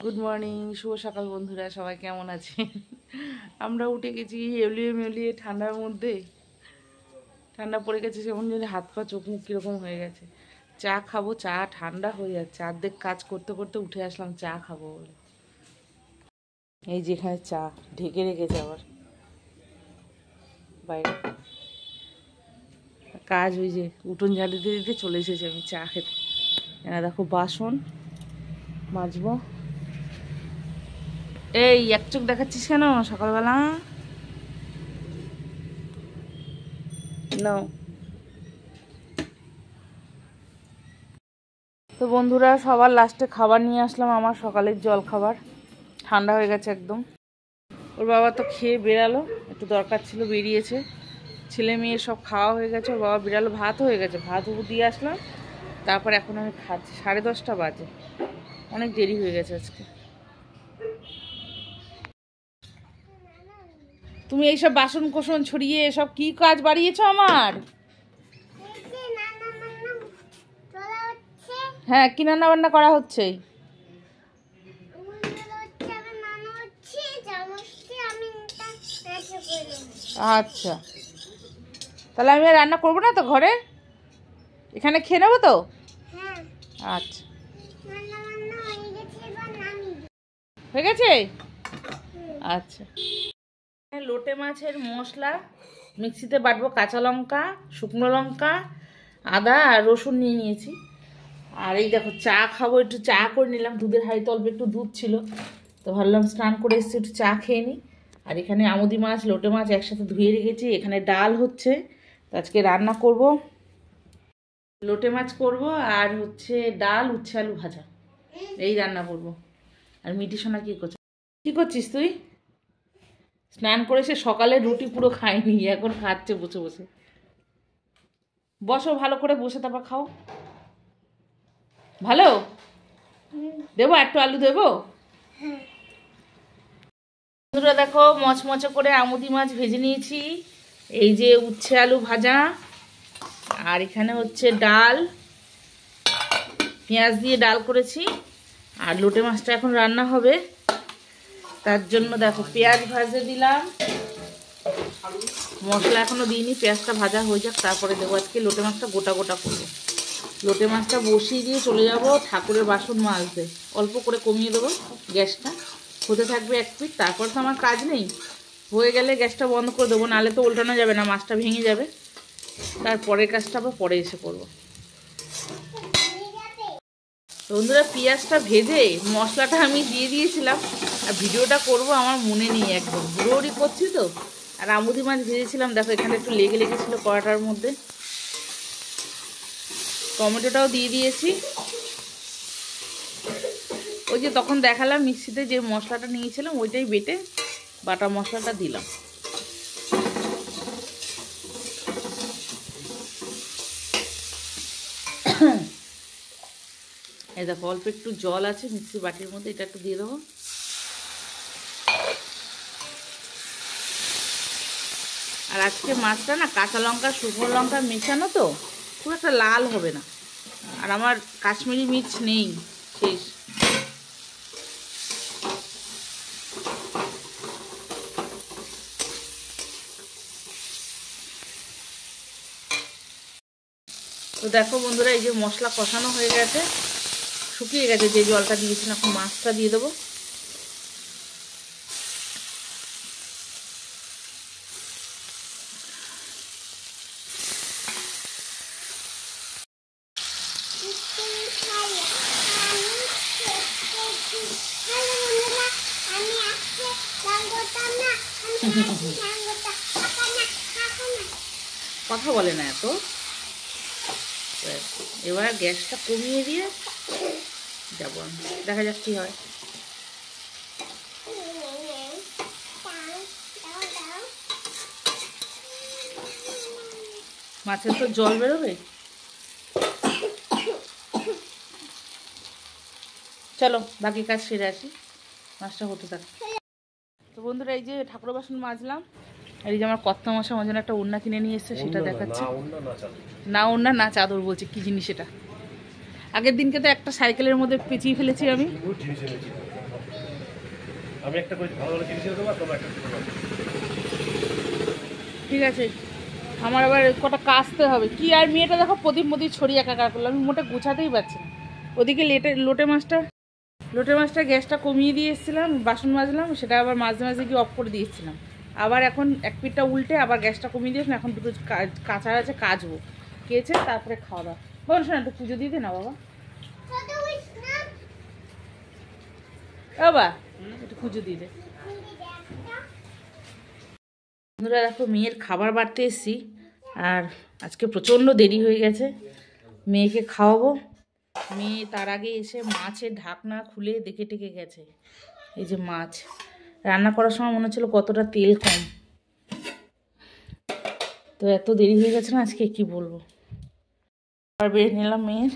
Good morning, শুভ সকাল বন্ধুরা, সবাই কেমন আছেন? আমরা উঠে গেছি এলিয়ে মেলিয়ে ঠান্ডার মধ্যে। ঠান্ডা পড়ে গেছে, সেমন যদি হাত পা চোখ মুখ কীরকম হয়ে গেছে। চা খাবো, চা ঠান্ডা হয়ে যাচ্ছে। অর্ধেক কাজ করতে করতে উঠে আসলাম চা খাবো বলে। এই যেখানে চা ঢেকে রেখেছে আবার বাইরে কাজ, ওই যে উঠোন ঝাড়ু দিতে দিতে চলে এসেছি আমি চা খেতে। দেখো বাসন মাজবো। এই এক চোখ দেখাচ্ছিস কেন সকালবেলা? নাও। তো বন্ধুরা, সবার লাস্টে খাবার নিয়ে আসলাম, আমার সকালের জল খাবার। ঠান্ডা হয়ে গেছে একদম। ওর বাবা তো খেয়ে বেরালো, একটু দরকার ছিল বেরিয়েছে। ছেলে মেয়ে সব খাওয়া হয়ে গেছে, ওর বাবা বেরালো, ভাত হয়ে গেছে, ভাত দিয়ে আসলাম। তারপর এখন আমি খাচ্ছি, 10:30 বাজে, অনেক দেরি হয়ে গেছে আজকে। তুমি এইসব বাসন কোসন ছড়িয়ে এসব কি কাজ বাড়িয়েছো আমার? হ্যাঁ, কি রান্না বান্না করা হচ্ছে? আচ্ছা, তাহলে আমি আর রান্না করবো না তো ঘরে, এখানে খেয়ে নেবো তো? আচ্ছা, হয়ে গেছে। আচ্ছা, লোটে মাছের মশলা মিক্সিতে বাটবো। কাঁচা লঙ্কা, শুকনো লঙ্কা, আদা আর রসুন নিয়ে নিয়েছি। আর এই দেখো চা খাবো, একটু চা করে নিলাম। দুধের হাঁড়িতে অল্প একটু দুধ ছিল, তো ভাবলাম স্নান করে এসেছি একটু চা খেয়ে নিই। আর এখানে আমুদি মাছ, লোটে মাছ একসাথে ধুয়ে রেখেছি। এখানে ডাল হচ্ছে, তো আজকে রান্না করব, লোটে মাছ করব আর হচ্ছে ডাল, উচ্ছে আলু ভাজা, এই রান্না করব। আর মিটি সোনা কী করছে? কী করছিস তুই? স্নান করে সে সকালে রুটি পুরো খায়নি, এখন খাচ্ছে বসে বসে। বসো, ভালো করে বসে, তারপর খাও। ভালো দেবো, একটু আলু দেবো। বন্ধুরা দেখো, মচমচে করে আমুদি মাছ ভেজে নিয়েছি। এই যে উচ্ছে আলু ভাজা, আর এখানে হচ্ছে ডাল, পেঁয়াজ দিয়ে ডাল করেছি। আর লোটে মাছটা এখন রান্না হবে, তার জন্য দেখো পেঁয়াজ ভাজে দিলাম। মশলা এখনো দিইনি, পেঁয়াজটা ভাজা হয়ে যাক তারপরে দেবো। আজকে লোটে মাছটা গোটা গোটা করবো। লোটে মাছটা বসিয়ে দিয়ে চলে যাব ঠাকুরের বাসন মাজতে। অল্প করে কমিয়ে দেবো গ্যাসটা, হতে থাকবে 1 মিনিট। তারপর তো আমার কাজ নেই, হয়ে গেলে গ্যাসটা বন্ধ করে দেবো, নাহলে তো উল্টানো যাবে না, মাছটা ভেঙে যাবে। তারপরের কাজটা আবার পরে এসে করবো। বন্ধুরা, পেঁয়াজটা ভেজে মশলাটা আমি দিয়ে দিয়েছিলাম, আর ভিডিওটা করব আমার মনে নেই, একদম হুড়োহুড়ি করছি তো। আর আমুদি মাছ ভেজেছিলাম, দেখো এখানে একটু লেগে লেগেছিলো কড়াটার মধ্যে। টমেটোটাও দিয়ে দিয়েছি। ওই যে তখন দেখালাম মিক্সিতে যে মশলাটা নিয়েছিলাম, ওইটাই বেটে বাটা মশলাটা দিলাম। এই দেখো অল্প একটু জল আছে মিক্সি বাটির মধ্যে, এটা একটু দিয়ে দেবো। আর আজকে মাছটা না কাঁচা লঙ্কা শুকনো লঙ্কা মেশানো, তো খুব একটা লাল হবে না। আর আমার কাশ্মীরি মির্চ নেই, শেষ। তো দেখো বন্ধুরা, এই যে মশলা কষানো হয়ে গেছে, শুকিয়ে গেছে যে জলটা দিয়েছিলাম। এখন মাছটা দিয়ে দেবো। কথা বলে না এত। এবার গ্যাসটা কমিয়ে দিয়ে যাবো, দেখা যাক কি হয়। মাছের তো জল বেরোবে। চলো বাকি কাজ সেরে আসি, মাছটা হতে থাকে। তো বন্ধুরা, এই যে ঠাকুর বাসন মাজলাম। আর এই যে আমার কর্তা মশা আমার জন্য একটা ওড়না কিনে নিয়ে এসছে, সেটা দেখাচ্ছে। না ওড়না না চাদর বলছে, কি জিনিস এটা? আগের দিনকে তো একটা সাইকেলের মধ্যে পেঁচিয়ে ফেলেছি আমি। আমি একটা করে ভালো ভালো জিনিস দেবো, তোমরা একটা করে দেবো। ঠিক আছে, আমার আবার কটা কাচতে হবে। কি আর মেয়েটা দেখো প্রদীপ মদিপ ছড়িয়ে একাকার করলো, আমি মোটা গুছাতেই পারছি না। ওদিকে লোটে মাছটা গ্যাসটা কমিয়ে দিয়ে এসেছিলাম, বাসন মাজলাম, সেটা আবার মাঝে মাঝে গিয়ে অফ করে দিয়েছিলাম। আবার এখন এক পিঠটা উল্টে আবার গ্যাসটা কমিয়ে দিয়েছিলাম, এখন দুটো কাঁচা আছে, কাচবো, কেচে তারপরে খাওয়া দাওয়া। বল শোনা, একটু পুজো দিয়ে দে না বাবা। বাবা একটু পুজো দিয়ে দে। বন্ধুরা দেখো, মেয়ের খাবার বাড়তে এসেছি, আর আজকে প্রচণ্ড দেরি হয়ে গেছে। মেয়েকে খাওয়াবো, মেয়ে তার আগে এসে মাছের ঢাকনা খুলে দেখে টেকে গেছে। এই যে মাছ রান্না করার সময় মনে হচ্ছিল কতটা তেল কম, তো এত দেরি হয়ে গেছে না আজকে, কি বলবো। আর বেড়ে নিলাম মেয়ের,